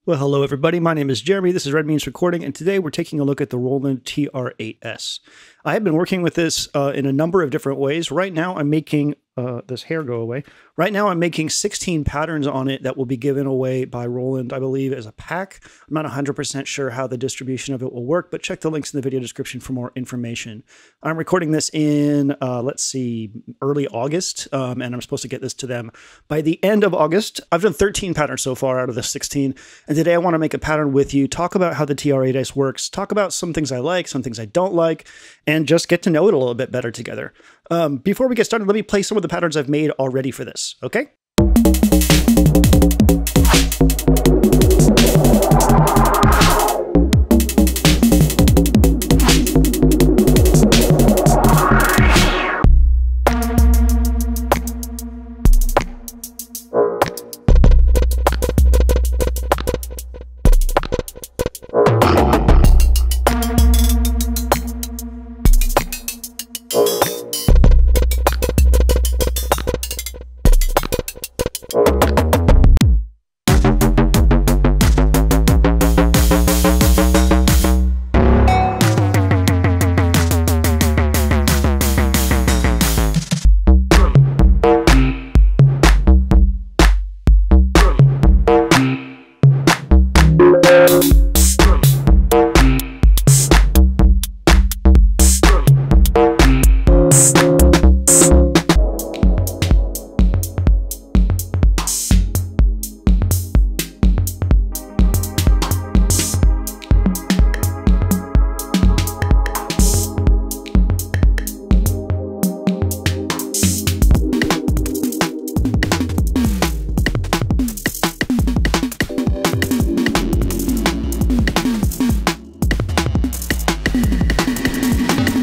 Well, hello everybody. My name is Jeremy. This is Red Means Recording, and today we're taking a look at the Roland TR8s. I have been working with this in a number of different ways. Right now, I'm making this hair go away. Right now, I'm making 16 patterns on it that will be given away by Roland, I believe, as a pack. I'm not 100% sure how the distribution of it will work, but check the links in the video description for more information. I'm recording this in, let's see, early August, and I'm supposed to get this to them by the end of August. I've done 13 patterns so far out of the 16, and today I want to make a pattern with you, talk about how the TR8s works, talk about some things I like, some things I don't like, and just get to know it a little bit better together. Before we get started, let me play some of the patterns I've made already for this, okay?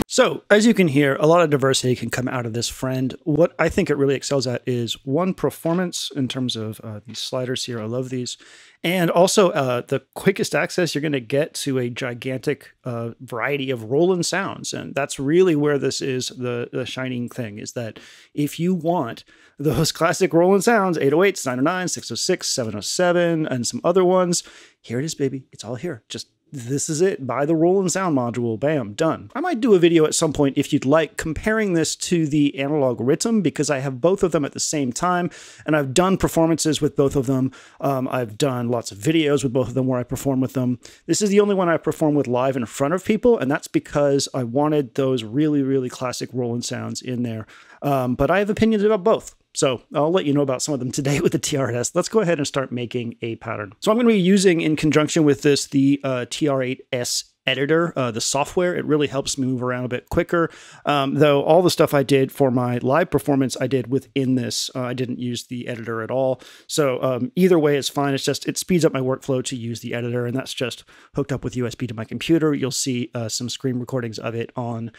So, as you can hear, a lot of diversity can come out of this friend. What I think it really excels at is, one, performance in terms of these sliders here. I love these. And also the quickest access you're going to get to a gigantic variety of Roland sounds. And that's really where this is the shining thing, is that if you want those classic Roland sounds, 808s, 909, 606, 707, and some other ones, here it is, baby. It's all here. Just this is it. Buy the Roland sound module. Bam, done. I might do a video at some point, if you'd like, comparing this to the analog rhythm, because I have both of them at the same time, and I've done performances with both of them. I've done lots of videos with both of them where I perform with them. This is the only one I perform with live in front of people, and that's because I wanted those really, really classic Roland sounds in there. But I have opinions about both. So I'll let you know about some of them today with the TR8s. Let's go ahead and start making a pattern. So I'm going to be using, in conjunction with this, the TR8s editor, the software. It really helps me move around a bit quicker. Though all the stuff I did for my live performance, I did within this. I didn't use the editor at all. So either way, it's fine. It's just, it speeds up my workflow to use the editor, and that's just hooked up with USB to my computer. You'll see some screen recordings of it on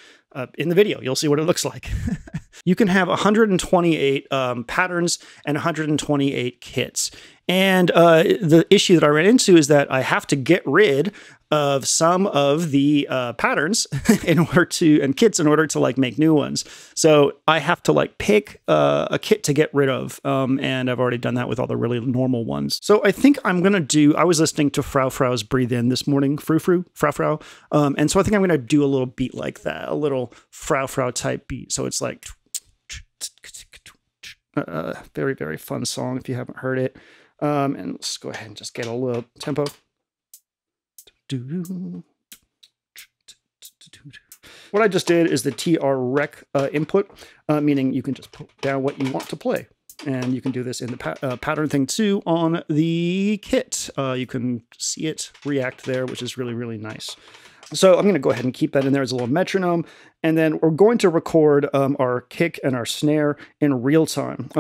in the video. You'll see what it looks like. You can have 128 patterns and 128 kits. And the issue that I ran into is that I have to get rid of some of the patterns in order to, and kits in order to like make new ones. So I have to like pick a kit to get rid of. And I've already done that with all the really normal ones. So I think I'm going to do, I was listening to Frau Frau's Breathe In this morning, Frou Frau. And so I think I'm going to do a little beat like that, a little Frau Frau type beat. So it's like, very, very fun song if you haven't heard it. And let's go ahead and just get a little tempo. What I just did is the TR rec input, meaning you can just put down what you want to play. And you can do this in the pattern thing too on the kit. You can see it react there, which is really, really nice. So I'm going to go ahead and keep that in there as a little metronome. And then we're going to record our kick and our snare in real time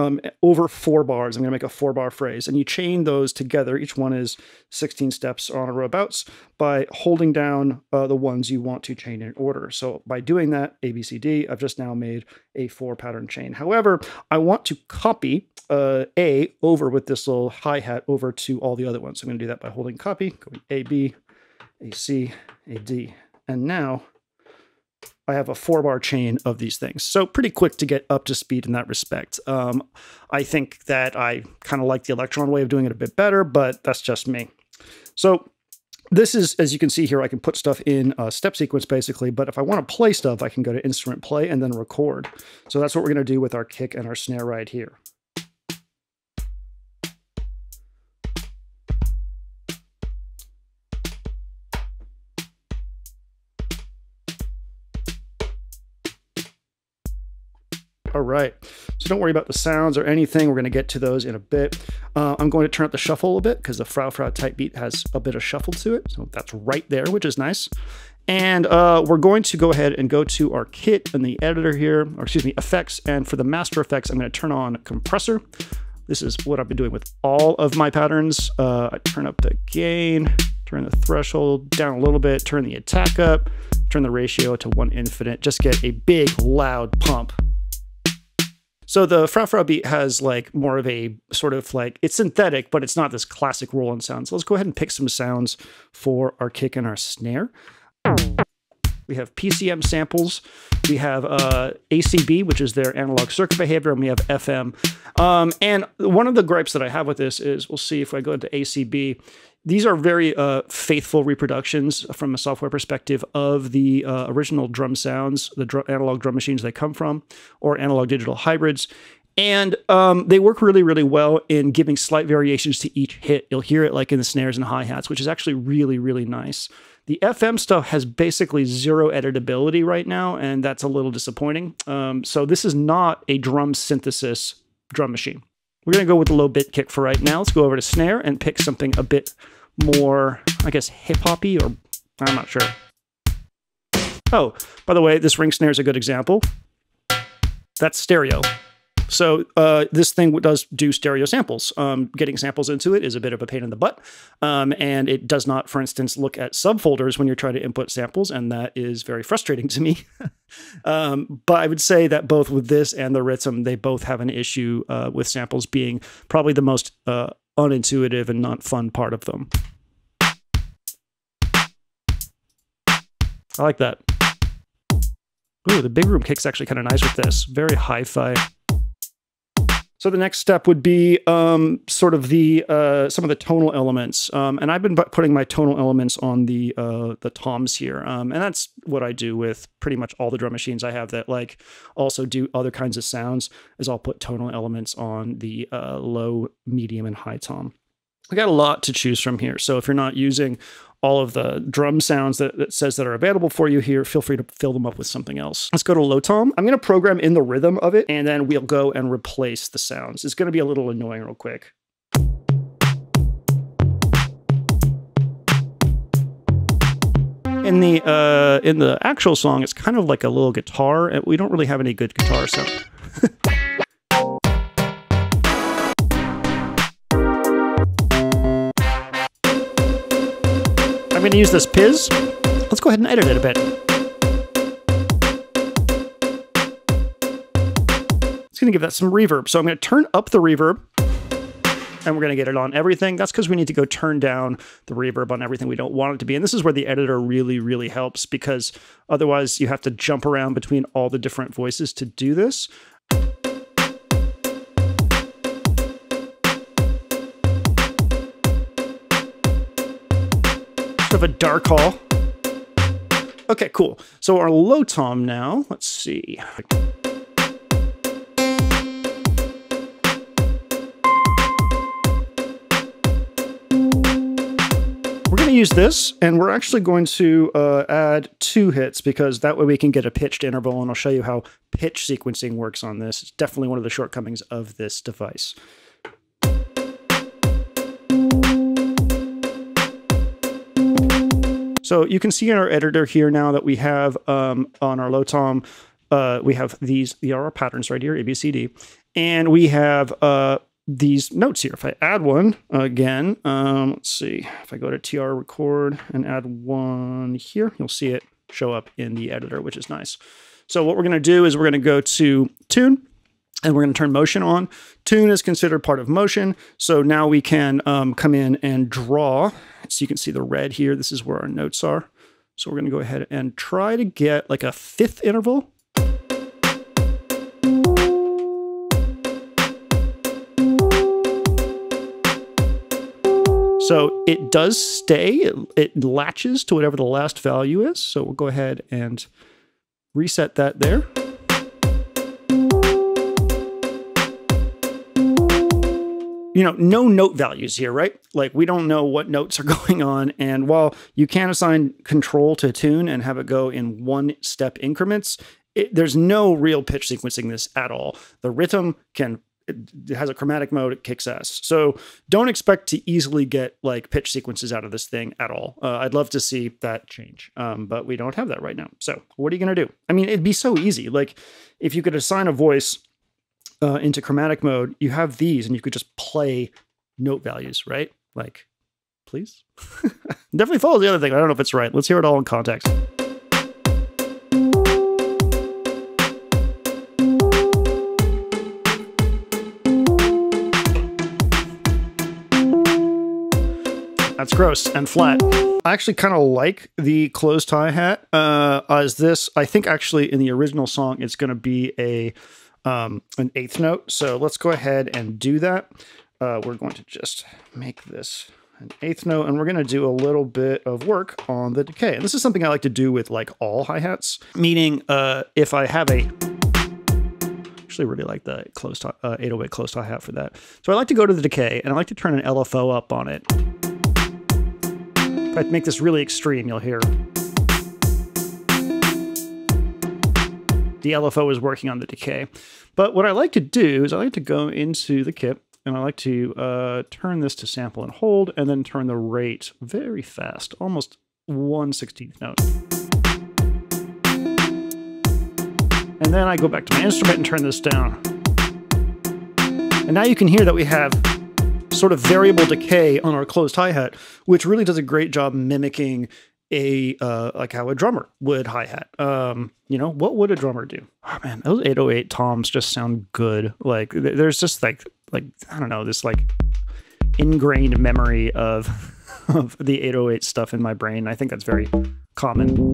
over 4 bars. I'm going to make a 4-bar phrase. And you chain those together. Each one is 16 steps on a row of bouts by holding down the ones you want to chain in order. So by doing that, A, B, C, D, I've just now made a 4-pattern chain. However, I want to copy A over with this little hi-hat over to all the other ones. So I'm going to do that by holding copy, going A, B, A, C, A, D. And now I have a 4-bar chain of these things. So pretty quick to get up to speed in that respect. I think that I kind of like the Electron way of doing it a bit better, but that's just me. So this is, as you can see here, I can put stuff in a step sequence basically, but if I want to play stuff, I can go to instrument play and then record. So that's what we're going to do with our kick and our snare right here. All right, so don't worry about the sounds or anything. We're going to get to those in a bit. I'm going to turn up the shuffle a little bit because the Frau Frau type beat has a bit of shuffle to it. So that's right there, which is nice. And we're going to go ahead and go to our kit in the editor here, or excuse me, effects. And for the master effects, I'm going to turn on compressor. This is what I've been doing with all of my patterns. I turn up the gain, turn the threshold down a little bit, turn the attack up, turn the ratio to 1 infinite, just get a big loud pump. So the Frau Frau beat has like more of a sort of like, it's synthetic, but it's not this classic Roland sound. So let's go ahead and pick some sounds for our kick and our snare. We have PCM samples. We have ACB, which is their analog circuit behavior, and we have FM. And one of the gripes that I have with this is, we'll see if I go into ACB, these are very faithful reproductions from a software perspective of the original drum sounds, the analog drum machines they come from, or analog digital hybrids. And they work really, really well in giving slight variations to each hit. You'll hear it like in the snares and hi-hats, which is actually really, really nice. The FM stuff has basically zero editability right now, and that's a little disappointing. So this is not a drum synthesis drum machine. We're going to go with the low bit kick for right now. Let's go over to snare and pick something a bit more, I guess, hip-hoppy, or I'm not sure. Oh, by the way, this ring snare is a good example. That's stereo. So this thing does do stereo samples. Getting samples into it is a bit of a pain in the butt. And it does not, for instance, look at subfolders when you're trying to input samples, and that is very frustrating to me. But I would say that both with this and the Rhythm, they both have an issue with samples being probably the most unintuitive and not fun part of them. I like that. Ooh, the big room kick's actually kind of nice with this. Very hi-fi. So the next step would be sort of the some of the tonal elements, and I've been putting my tonal elements on the toms here, and that's what I do with pretty much all the drum machines I have that like also do other kinds of sounds. Is I'll put tonal elements on the low, medium, and high tom. I got a lot to choose from here, so if you're not using all of the drum sounds that it says that are available for you here, feel free to fill them up with something else. Let's go to low tom. I'm going to program in the rhythm of it, and then we'll go and replace the sounds. It's going to be a little annoying real quick. In the actual song, it's kind of like a little guitar, and we don't really have any good guitar sound. I'm going to use this Piz. Let's go ahead and edit it a bit. It's going to give that some reverb. So I'm going to turn up the reverb, and we're going to get it on everything. That's because we need to go turn down the reverb on everything we don't want it to be. And this is where the editor really, really helps, because otherwise you have to jump around between all the different voices to do this. Of a dark hall. Okay, cool. So our low tom now, let's see. We're going to use this, and we're actually going to add 2 hits, because that way we can get a pitched interval, and I'll show you how pitch sequencing works on this. It's definitely one of the shortcomings of this device. So you can see in our editor here now that we have on our low tom, we have these our patterns right here, A, B, C, D, and we have these notes here. If I add one again, let's see, if I go to TR record and add one here, you'll see it show up in the editor, which is nice. So what we're going to do is we're going to go to tune, and we're going to turn motion on. Tune is considered part of motion, so now we can come in and draw. So you can see the red here. This is where our notes are. So we're going to go ahead and try to get like a 5th interval. So it does stay, it latches to whatever the last value is. So we'll go ahead and reset that there. You know, no note values here, right? Like we don't know what notes are going on. And while you can assign control to tune and have it go in 1-step increments, there's no real pitch sequencing this at all. The rhythm it has a chromatic mode, it kicks ass. So don't expect to easily get like pitch sequences out of this thing at all. I'd love to see that change, but we don't have that right now. So what are you going to do? I mean, it'd be so easy. Like if you could assign a voice into chromatic mode, you have these and you could just play note values, right? Like, please? Definitely follows the other thing. I don't know if it's right. Let's hear it all in context. That's gross and flat. I actually kind of like the closed hi-hat as this. I think actually in the original song, it's going to be an 8th note. So let's go ahead and do that. We're going to just make this an 8th note, and we're going to do a little bit of work on the decay. And this is something I like to do with like all hi-hats, meaning if I have actually really like the closed 808 closed hi-hat for that. So I like to go to the decay, and I like to turn an LFO up on it. If I make this really extreme, you'll hear the LFO is working on the decay. But what I like to do is I like to go into the kit and I like to turn this to sample and hold, and then turn the rate very fast, almost 1/16th note. And then I go back to my instrument and turn this down. And now you can hear that we have sort of variable decay on our closed hi-hat, which really does a great job mimicking like how a drummer would hi-hat. You know, what would a drummer do? Oh man, those 808 toms just sound good. Like there's just like I don't know, this like ingrained memory of the 808 stuff in my brain. I think that's very common.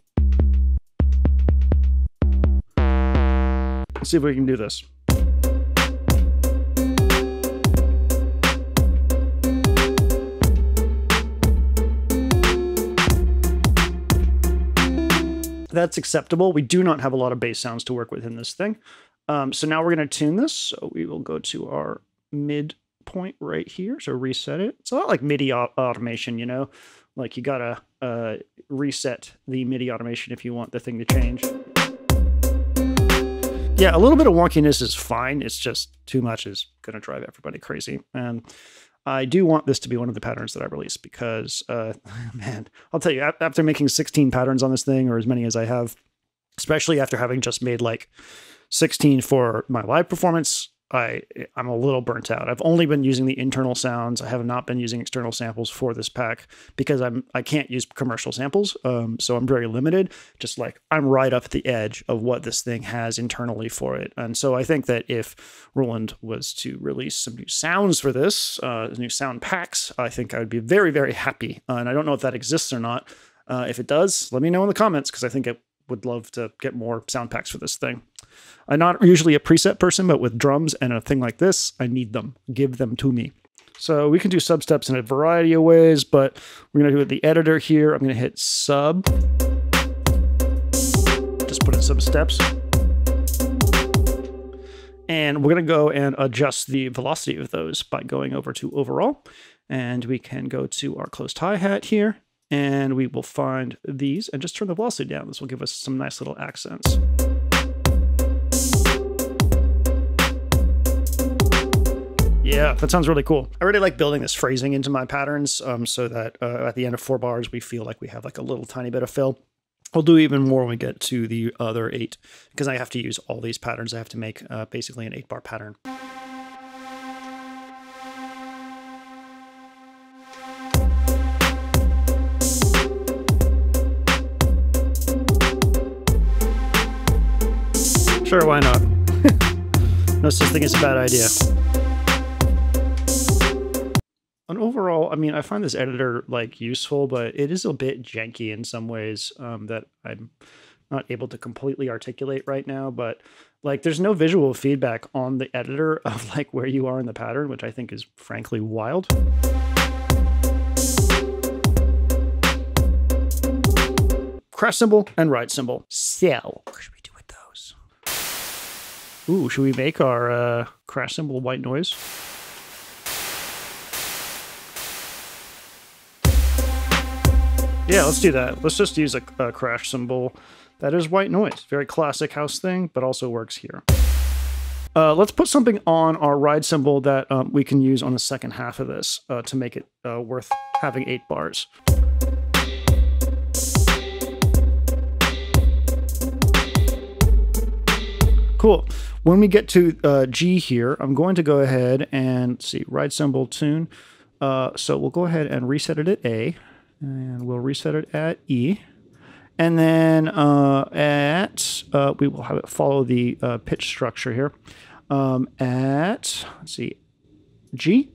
Let's see if we can do this. That's acceptable. We do not have a lot of bass sounds to work with in this thing. So now we're going to tune this. So we will go to our mid point right here. So reset it. It's a lot like MIDI automation, you know, like you got to reset the MIDI automation if you want the thing to change. Yeah, a little bit of wonkiness is fine. It's just too much is going to drive everybody crazy. And I do want this to be one of the patterns that I release because, man, I'll tell you, after making 16 patterns on this thing, or as many as I have, especially after having just made like 16 for my live performance, I'm a little burnt out. I've only been using the internal sounds. I have not been using external samples for this pack because I can't use commercial samples. So I'm very limited. Just like I'm right up at the edge of what this thing has internally for it. And so I think that if Roland was to release some new sounds for this, new sound packs, I think I would be very, very happy. And I don't know if that exists or not. If it does, let me know in the comments because I think I would love to get more sound packs for this thing. I'm not usually a preset person, but with drums and a thing like this, I need them. Give them to me. So we can do substeps in a variety of ways, but we're going to do it with the editor here. I'm going to hit sub. Just put in some steps. And we're going to go and adjust the velocity of those by going over to overall. And we can go to our closed hi-hat here. And we will find these and just turn the velocity down. This will give us some nice little accents. Yeah, that sounds really cool. I really like building this phrasing into my patterns so that at the end of 4 bars, we feel like we have like a little tiny bit of fill. We'll do even more when we get to the other 8 because I have to use all these patterns. I have to make basically an 8-bar pattern. Sure, why not? No such thing as a bad idea. And overall, I mean, I find this editor like useful, but it is a bit janky in some ways that I'm not able to completely articulate right now. But like, there's no visual feedback on the editor of like where you are in the pattern, which I think is frankly wild. crash cymbal and ride cymbal. So, what should we do with those? Ooh, should we make our crash cymbal white noise? Yeah, let's do that. Let's just use a crash cymbal that is white noise. Very classic house thing, but also works here. Let's put something on our ride cymbal that we can use on the second half of this to make it worth having 8 bars. Cool. When we get to G here, I'm going to go ahead and let's see, ride cymbal tune. So we'll go ahead and reset it at A, and we'll reset it at E. And then we will have it follow the pitch structure here. Let's see, G.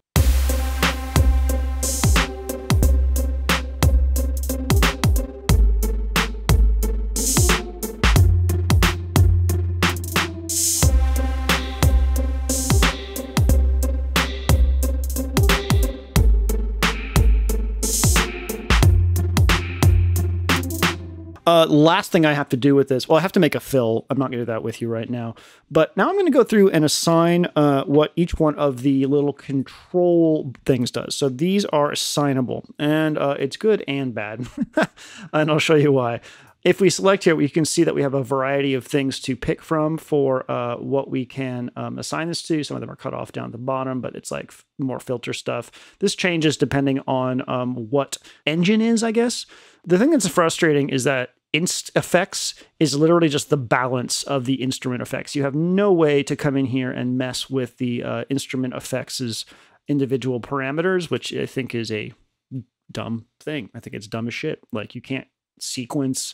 Last thing I have to do with this, well, I have to make a fill. I'm not going to do that with you right now. But now I'm going to go through and assign what each one of the little control things does. So these are assignable, and it's good and bad. And I'll show you why. If we select here, we can see that we have a variety of things to pick from for what we can assign this to. Some of them are cut off down at the bottom, but it's like more filter stuff. This changes depending on what engine is, I guess. The thing that's frustrating is that inst effects is literally just the balance of the instrument effects. You have no way to come in here and mess with the instrument effects' individual parameters, which I think is a dumb thing. I think it's dumb as shit. Like, you can't sequence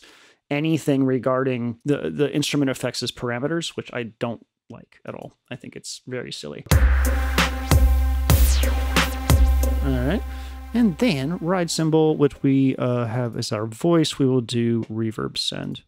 anything regarding the instrument effects' parameters, which I don't like at all. I think it's very silly. All right. And then ride cymbal, which we have as our voice, we will do reverb send.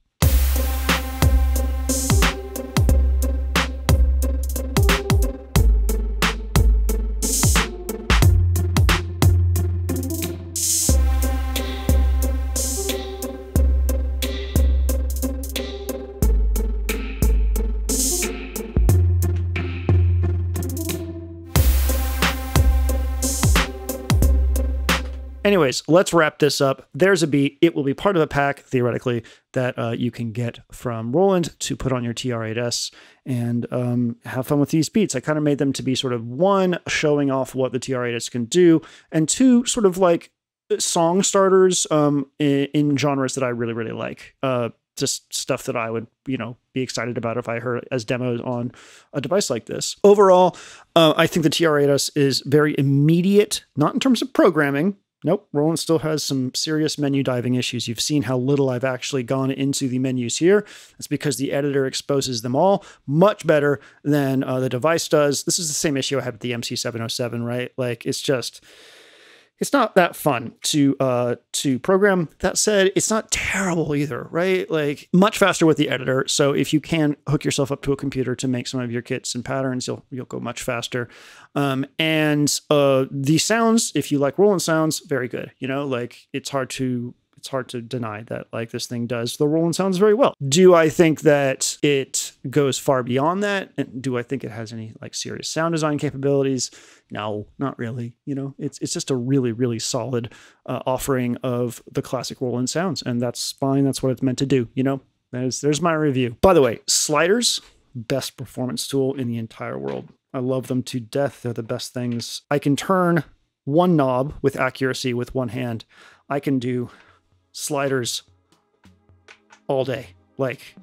Anyways, let's wrap this up. There's a beat. It will be part of a pack, theoretically, that you can get from Roland to put on your TR-8s and have fun with these beats. I kind of made them to be sort of, one, showing off what the TR-8s can do, and two, sort of like song starters in genres that I really, really like. Just stuff that I would, you know, be excited about if I heard it as demos on a device like this. Overall, I think the TR-8s is very immediate, not in terms of programming. Nope, Roland still has some serious menu diving issues. You've seen how little I've actually gone into the menus here. That's because the editor exposes them all much better than the device does. This is the same issue I had with the MC707, right? Like, it's just, it's not that fun to program. That said, it's not terrible either, right? Like, much faster with the editor. So if you can hook yourself up to a computer to make some of your kits and patterns, you'll go much faster. The sounds, if you like Roland sounds, very good. You know, like, it's hard to deny that, like, this thing does the Roland sounds very well. Do I think that it goes far beyond that? And do I think it has any like serious sound design capabilities? No, not really. You know, it's just a really, really solid offering of the classic Roland sounds, and that's fine. That's what it's meant to do. You know, there's my review. By the way, sliders, best performance tool in the entire world. I love them to death. They're the best things. I can turn one knob with accuracy with one hand. I can do sliders all day. Like,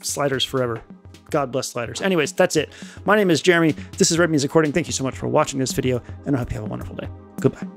sliders forever. God bless sliders. Anyways, that's it. My name is Jeremy. This is Red Music Recording. Thank you so much for watching this video, and I hope you have a wonderful day. Goodbye.